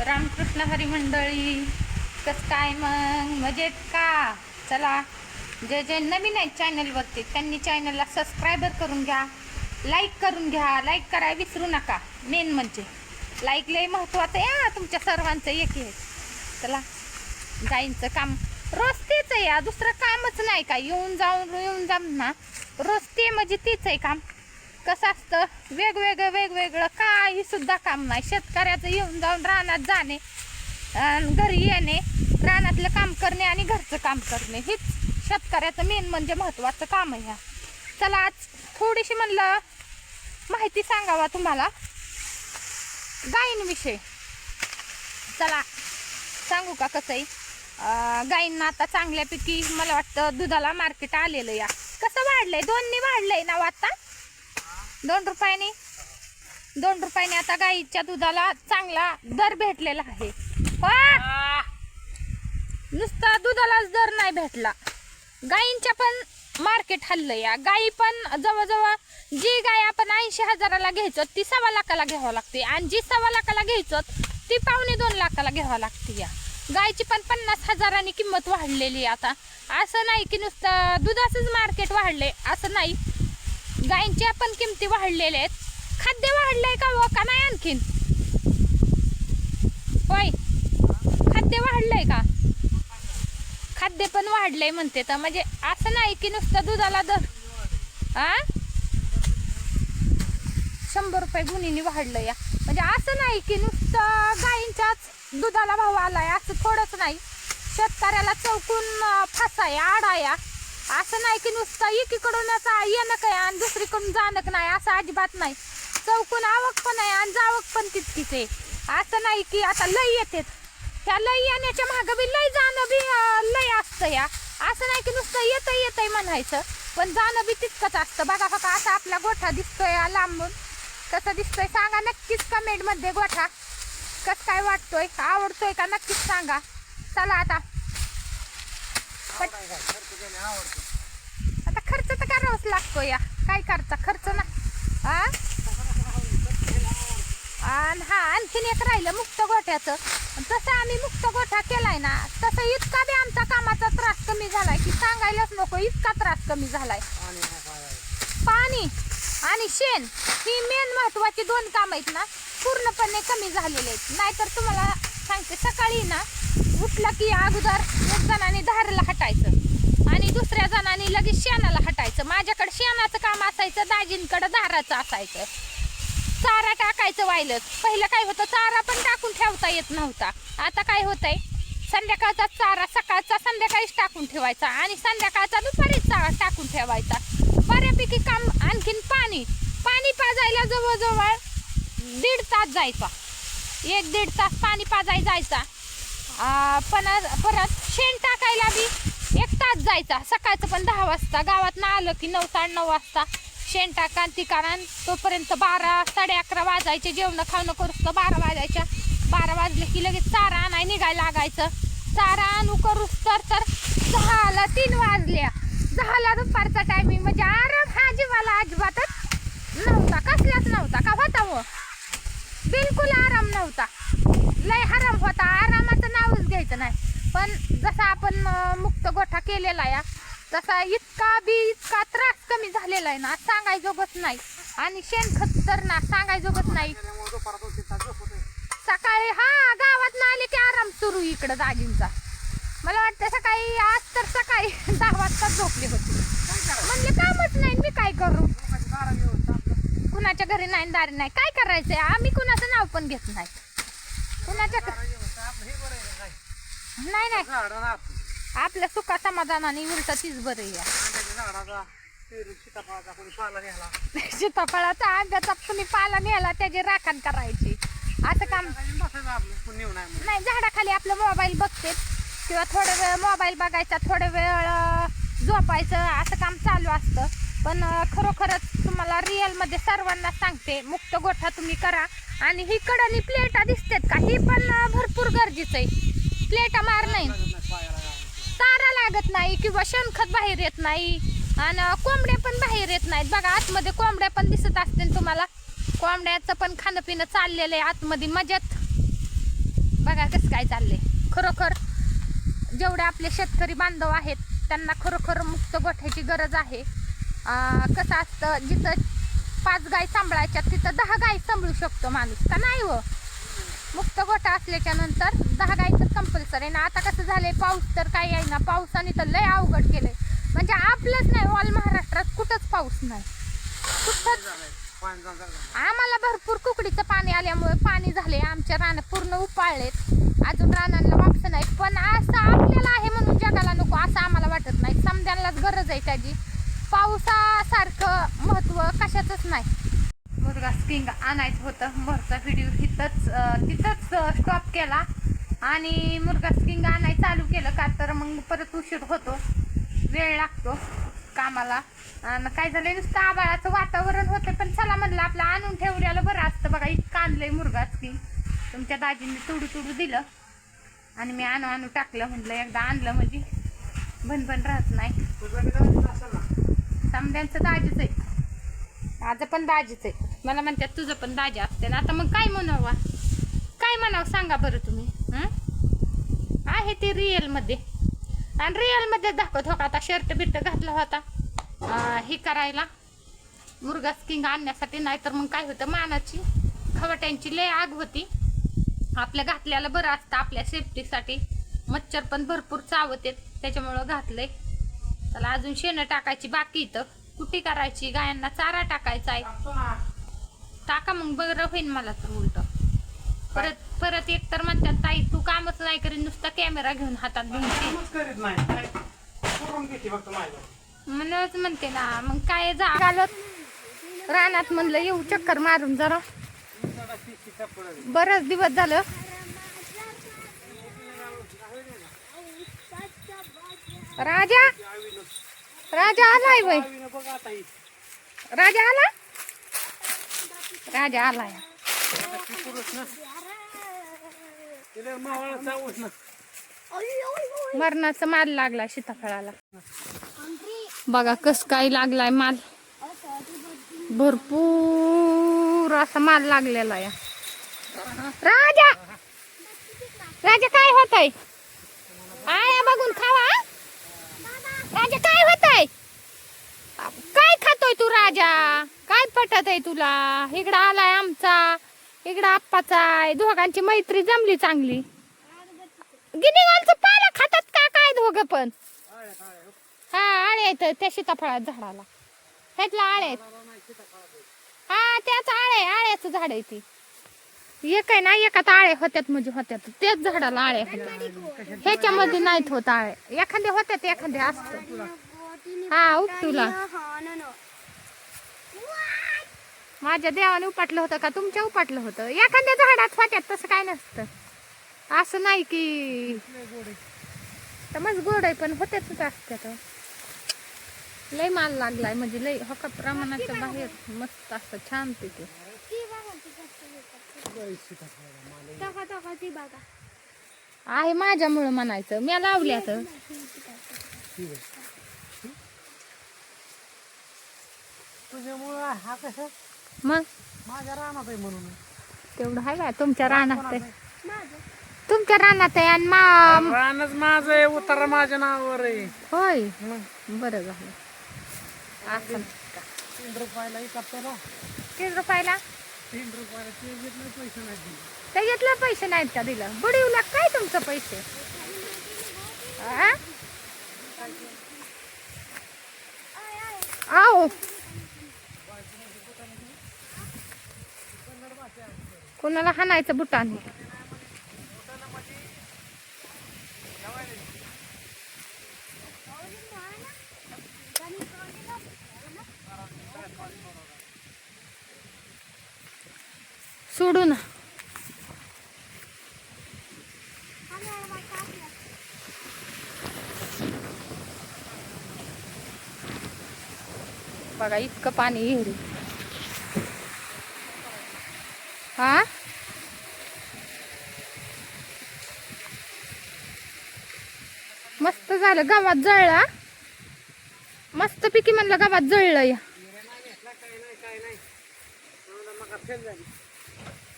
रामकृष्ण हरी मंडळी, कसं काय मग मजेत का? चला, जे जे नवीन आहेत चॅनलवरती त्यांनी चॅनलला सबस्क्रायबर करून घ्या, लाईक करून घ्या. लाईक करायला विसरू नका. मेन म्हणजे लाईक लय महत्त्वाचं आहे तुमच्या सर्वांचं. एक आहे. चला, गाईंचं काम रोज तेच आहे या, दुसरं कामच नाही का. येऊन जाऊन ना रोज ते म्हणजे तेच आहे काम. कसं असतं वेगवेगळं काही सुद्धा काम नाही. शेतकऱ्याचं येऊन जाऊन रानात जाणे, घरी येणे, रानातलं काम करणे आणि घरचं काम करणे, हेच शेतकऱ्याचं मेन म्हणजे महत्त्वाचं काम आहे. चला, आज थोडीशी म्हणलं माहिती सांगावा तुम्हाला गायींविषयी. चला सांगू का कसं आहे. गायींना आता चांगल्यापैकी मला वाटतं दुधाला मार्केट आलेलं या. कसं वाढलंय? दोन्ही वाढलंय ना आता. 2 रुपयाने आता गाईच्या दुधाला चांगला दर भेटलेला आहे. नुसता दुधालाच दर नाही भेटला, गाईंच्या पण मार्केट हल्लं या. गाई पण जवळजवळ जी गाय आपण 80,000ला घ्यायचो ती 1.25 लाखाला घ्यावं लागते, आणि जी 1.25 लाखाला घ्यायचो ती 1.25-2 लाखाला घ्यावं लागते. या गायची पण 50,000नी किंमत वाढलेली आता. असं नाही की नुसतं दुधाचंच मार्केट वाढले असं नाही, गायींच्या पण किमती वाढलेल्या आहेत. खाद्य वाढलंय का नाही आणखीन? होय, खाद्य वाढलंय का? खाद्य पण वाढलंय म्हणते तर. म्हणजे असं नाही की नुसतं दुधाला दर 100 रुपये गुणीने वाढलं या. म्हणजे असं नाही की नुसतं गायींच्याच दुधाला भाव आलाय असं थोडंच नाही. शेतकऱ्याला चौकून फासाय आडाया. असं नाही की नुसतं एकीकडून येणं काय आणि दुसरीकडून जाणं नाही, असं अजिबात नाही. चौकून आवक पण आहे आणि जावक पण तितकीच आहे. असं नाही की आता लय येते, त्या लय येण्याच्या मागं बी लय जाणं बी लय असतं या. असं नाही की नुसतं येतंय म्हणायचं, पण जाणं बी तितकंच असतं. बघा असा आपला गोठा दिसतोय लांबून. कसं दिसतोय सांगा नक्कीच कमेंटमध्ये. गोठा कसं काय वाटतोय, आवडतोय का नक्कीच सांगा. चला आता खर्च तर करावाच लागतो या. काय करता खर्च ना. आणखीन एक राहिलं मुक्त गोठ्याचं. तसं आम्ही मुक्त गोठा केलाय ना, तसं इतका बी आमचा कामाचा त्रास कमी झालाय की सांगायलाच नको. इतका त्रास कमी झालाय. पाणी आणि शेण ही मेन महत्वाची 2 काम आहेत ना, पूर्णपणे कमी झालेले आहेत. नाहीतर तुम्हाला सांगते, सकाळी ना उठलं की अगोदर एक जणांनी धारला हटायचं आणि दुसऱ्या जणांनी लगेच शेणाला हटायचं. माझ्याकडे शेणाचं काम असायचं, दाजींकडे धाराचं असायचं. चारा टाकायचं व्हायलं. पहिलं काय होतं, चारा पण टाकून ठेवता येत नव्हता. आता काय होतंय, संध्याकाळचा चारा सकाळचा संध्याकाळीच टाकून ठेवायचा आणि संध्याकाळचा दुपारीच चारा टाकून ठेवायचा. बऱ्यापैकी काम. आणखीन पाणी पाजायला जवळजवळ 1.5 तास जायचा. 1-1.5 तास पाणी पाजायला जायचा. परत शेण टाकायला बी 1 तास जायचा. सकाळचं पण 10 वाजता गावात ना आलं की 9-9:30 वाजता शेण टाका ती कारण तोपर्यंत 12-11:30 वाजायचे. जेवण खावणं करूच तर 12 वाजायच्या. 12 वाजले की लगेच चारा आणाय निघायला लागायचं. चारा आणू करूच तर 10ला 3 वाजल्या. 10ला दुपारचा टायमिंग. म्हणजे आराम हा जीवाला अजिबातच नव्हता, कसलाच नव्हता. का होता व बिलकुल आराम नव्हता. लय हराम होता. आरामाचं नावच घ्यायचं नाही. पण जसा आपण मुक्त गोठा केलेला या, तसा इतका त्रास कमी झालेला आहे ना, सांगायजोगच नाही. आणि शेणखत तर ना सांगायजोगच नाही. सकाळी गावात ना आले की आराम सुरू इकडं दाजींचा. मला वाटतं सकाळी, आज तर सकाळी 10 वाजता झोपले होते. म्हणले कामच नाही, मी काय करू. कुणाच्या घरी नाही दारी नाही, काय करायचंय. आम्ही कुणाचं नाव पण घेत नाही. कुणाच्या नाही आपल्या सुखा समाधानाने उलट तीच बरं या. सीताफळाचा आंब्याचा तुम्ही पाला नेला, त्याची राखण करायची. असं काम नाही. झाडाखाली आपलं मोबाईल बघते किंवा थोडा वेळ मोबाईल बघायचा, थोडा वेळ झोपायचं, असं काम चालू असतं. पण खरोखरच तुम्हाला रिअलमध्ये सर्वांना सांगते, मुक्त गोठा तुम्ही करा. आणि ही कडनी प्लेटा दिसतात का, ही पण भरपूर गरजेचं आहे. प्लेटा मार नाही, चारा लागत नाही किंवा शेणखत बाहेर येत नाही आणि कोंबड्या पण बाहेर येत नाहीत. बघा आतमध्ये कोंबड्या पण दिसत असतील तुम्हाला. कोंबड्याचं पण खाणं पिणं चाललेलं आहे आतमध्ये मजेत. बघा कसं काय चाललंय. खरोखर जेवढे आपले शेतकरी बांधव आहेत त्यांना खरोखर मुक्त गोठ्याची गरज आहे. कसं असतं, जिथं 5 गाय सांभाळायच्या तिथं 10 गाय सांभाळू शकतो माणूस का नाही हो. मुक्त गोठा असल्याच्या नंतर 10 गाय तर कंपल्सरी ना. आता कसं झालंय, पाऊस तर काही आहे ना, पावसाने तर लय अवघड केलंय. म्हणजे आपलंच नाही, ऑल महाराष्ट्रात कुठंच पाऊस नाही. आम्हाला भरपूर कुकडीचं पाणी आल्यामुळे पाणी झाले, आमच्या रानं पूर्ण उपाळलेत. अजून रानांना वापस नाही. पण असं आपल्याला आहे म्हणून जगाला नको असं आम्हाला वाटत नाही. समद्यांनाच गरज आहे त्याची. पावसासारखं महत्व कशाचंच नाही. मुर्गा स्किंग आणायचं होतं. मोरचा व्हिडिओ तिथंच स्टॉप केला आणि मुर्गा स्किंग आणायचं चालू केलं का तर मग परत उशीर होतो, वेळ लागतो कामाला. आणि काय झालं, नुसतं आबाळाचं वातावरण होतं. पण चला म्हणलं आपलं आणून ठेवलेलं बरं असतं. बघा इतकं आणलंय मुर्गा स्किंग. तुमच्या दाजींनी तुडू दिलं आणि मी आणू टाकलं. म्हटलं एकदा आणलं म्हणजे भनभन राहत नाही. समद्यांचं दाजीच आहे, माझं पण दाजीच आहे. मला म्हणतात तुझं पण दाजी असते ना. आता मग काय म्हणावं सांगा बरं तुम्ही. आहे ते रिअलमध्ये, आणि रिअलमध्ये दाखवत हो का. आता शर्ट बिर्ट घातला होता हे करायला, मुर्गा स्किंग आणण्यासाठी. नाही तर मग काय होतं, मानाची खवट्यांची लय आग होती. आपल्या घातल्याला बरं असतं आपल्या सेफ्टीसाठी. मच्छर पण भरपूर चावत त्याच्यामुळं घातलंय. त्याला अजून शेणं टाकायची बाकी इथं, कुटी करायची, गायांना चारा टाकायचा आहे. टाका मग बरं होईन मला तर उलट. परत एक तर म्हणतात ताई तू कामच नाही करीत, नुसता कॅमेरा घेऊन हातात म्हणूनच म्हणते ना. मग काय घालत रानात म्हणलं येऊ चक्कर मारून जरा. बरंच दिवस झालं. राजा आलाय वय. राजा आलाय. मरणाचा माल लागलाय सीताफळाला. बघा कस काय लागलाय माल. भरपूर असा माल लागलेला या. राजा काय होतय? आया बघून खावा. राजा काय होतय? काय खातोय तू राजा? काय पटत आहे तुला? इकडं आलाय आमचा, इकडं आप्पाचा आहे. दोघांची मैत्री जमली चांगली. गिनीगांचं पाला खातात का काय दोघं पण? हा आळे आहेत त्या सीताफळात झाडाला. ह्यातला आळे आहेत. हा त्याच आळ्याचं झाड आहे ती. एक आहे ना, एकात आळे होत्यात म्हणजे होत्यात. तेच झाडाला आळे होत्यात, ह्याच्यामध्ये नाहीत होत आळे. एखाद्या होत्यात एखाद्या असत. हा उपटूला माझ्या देवाने उपाटलं होतं का तुमच्या उपाटलं होतं? एखाद्या झाडात होत्यात, तसं काय नसतं. असं नाही की मग गोड आहे, पण होत्याच असत्यात. लय माल लागलाय म्हणजे लय हका प्रमाणाच्या बाहेर. मस्त असतं छान पिके. आहे माझ्यामुळं म्हणायचं, मी लावल्या तर मग माझ्या रानात आहे म्हणून. तेवढं आहे का तुमच्या रानात आहे? तुमच्या रानात आहे आणि रानच माझं आहे, उतारा माझ्या नावावर आहे. होय बरं झालं. असं 3 रुपयाला विकतो ना. 3 रुपयाला? 3 रुपयाला ते घेतलं, पैसे नाही दिले. त्याच्यातलं पैसे नाहीत का दिलं? बुडीवला काय तुमचं पैसे? आओ कोणाला हाणायचं बुटाने? सोडू ना. बघा इतकं पाणी येईल. हा मस्त झालं, गावात जळला मस्त पिकी. म्हणलं गावात जळलं या.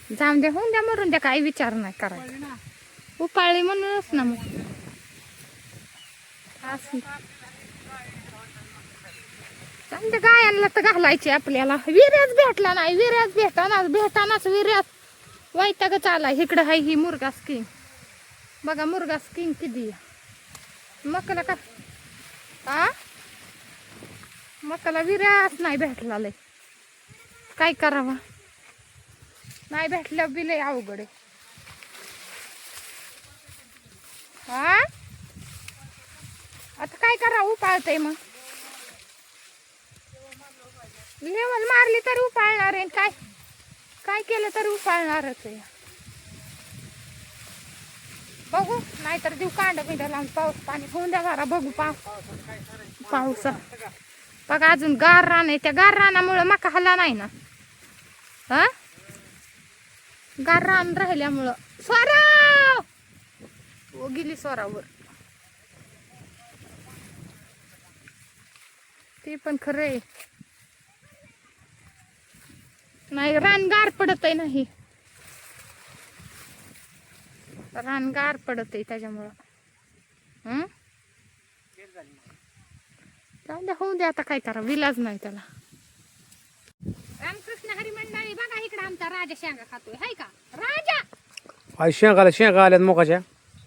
जाऊन द्या, होऊन द्या, मरून द्या, काही विचार नाही करायचा. उपाळली म्हणूनच ना मग असं. समजा गायांना तर घालायची आपल्याला. विर्याच भेटला नाही, विर्याच भेटानाच विर्याच वैतागच आला. इकडं हाय ही मुर्गा स्किंग बघा, मुर्गा स्किंग किती मकाला का हा मकाला विर्याच नाही भेटला लय. काय करावा, नाही भेटलं बी लय अवघड आहे. हा आता काय करावं, उपाळतय मग. लेवल मारली तरी उपाळणार आहे. काय काय केलं तरी उपाळणारच आहे. बघू नाहीतर देऊ कांड बिंड लावून. पाऊस पाणी होऊन द्या जरा, बघू पाऊस. बघा अजून गार रान आहे. त्या गार रानामुळं मका हल्ला नाही ना. हा गार रान राहिल्यामुळं. स्वरा गेली स्वरावर. ते पण खरं आहे. नाही रान गार पडत आहे. नाही रान गार पडत आहे त्याच्यामुळं. जाऊ द्या, होऊ द्या. आता काय करा, विलाज नाही त्याला. रामकृष्ण हरी मंडळी बघा, इकडे आमचा राजा शेंगा खातोय. हाय का राजा? शेंगा आल्यात मोकाच्या.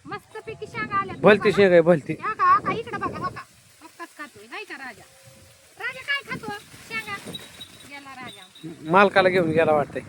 मस्त पैकी शेंगा आल्या. भलती शेंगा आहे भलती. इकडे बघा हो का, मक्काच खातोय. हाय का राजा? राजा काय खातो? शेंगा. गेला राजा. मालकाला घेऊन गेला वाटतंय.